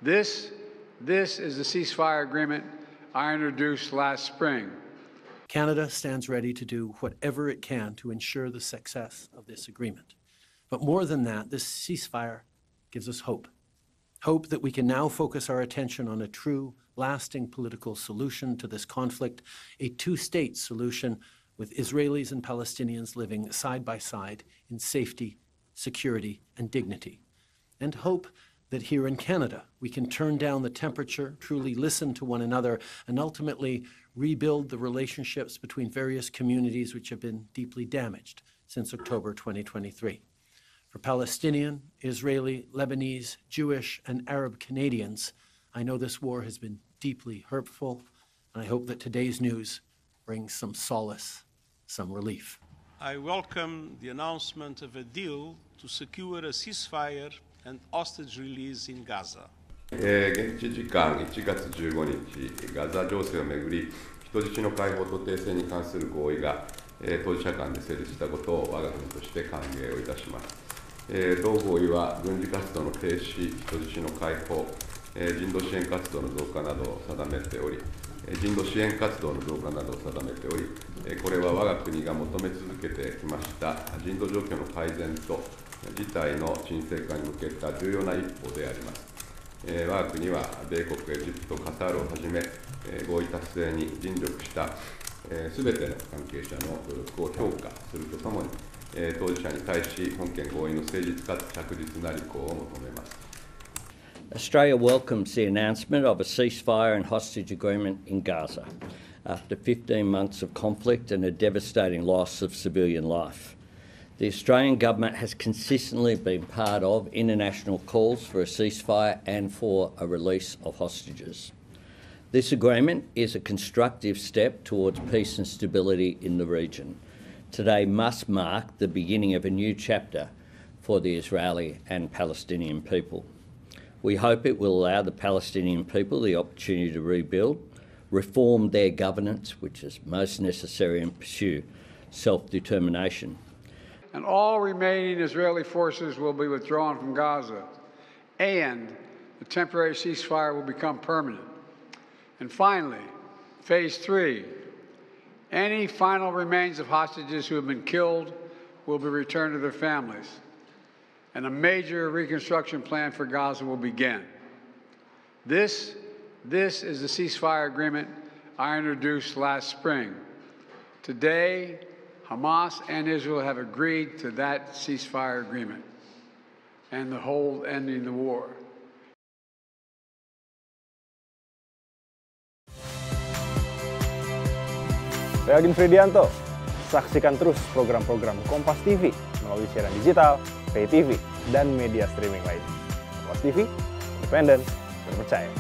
This is the ceasefire agreement I introduced last spring. Canada stands ready to do whatever it can to ensure the success of this agreement. But more than that, this ceasefire gives us hope. Hope that we can now focus our attention on a true, lasting political solution to this conflict, a two-state solution with Israelis and Palestinians living side by side in safety, security, and dignity. And hope that here in Canada, we can turn down the temperature, truly listen to one another, and ultimately rebuild the relationships between various communities which have been deeply damaged since October 2023. For Palestinian, Israeli, Lebanese, Jewish, and Arab Canadians, I know this war has been deeply hurtful, and I hope that today's news brings some solace, some relief. I welcome the announcement of a deal to secure a ceasefire and hostage release in Gaza. 現地時間1月15日、ガザ情勢をめぐり、人質の解放と停戦に関する合意が、当事者間で成立したことを我が国として歓迎をいたします。同合意は軍事活動の停止、人質の解放、人道支援活動の増加などを定めており、これは我が国が求め続けてきました人道状況の改善と事態の沈静化に向けた重要な一歩であります。我が国は米国、エジプト、カタールをはじめ、合意達成に尽力したすべての関係者の努力を評価するとともに、当事者に対し本件合意の誠実かつ着実な履行を求めます。Australia welcomes the announcement of a ceasefire and hostage agreement in Gaza after 15 months of conflict and a devastating loss of civilian life. The Australian government has consistently been part of international calls for a ceasefire and for a release of hostages. This agreement is a constructive step towards peace and stability in the region. Today must mark the beginning of a new chapter for the Israeli and Palestinian people. We hope it will allow the Palestinian people the opportunity to rebuild, reform their governance, which is most necessary, and pursue self-determination. And all remaining Israeli forces will be withdrawn from Gaza, and the temporary ceasefire will become permanent. And finally, phase 3, any final remains of hostages who have been killed will be returned to their families, and a major reconstruction plan for Gaza will begin. This is the ceasefire agreement I introduced last spring. Today, Hamas and Israel have agreed to that ceasefire agreement and the whole ending the war. Saya Agin Fridianto. Saksikan terus program-program Kompas TV melalui siaran digital, pay TV, dan media streaming lainnya. Kompas TV, independen, terpercaya.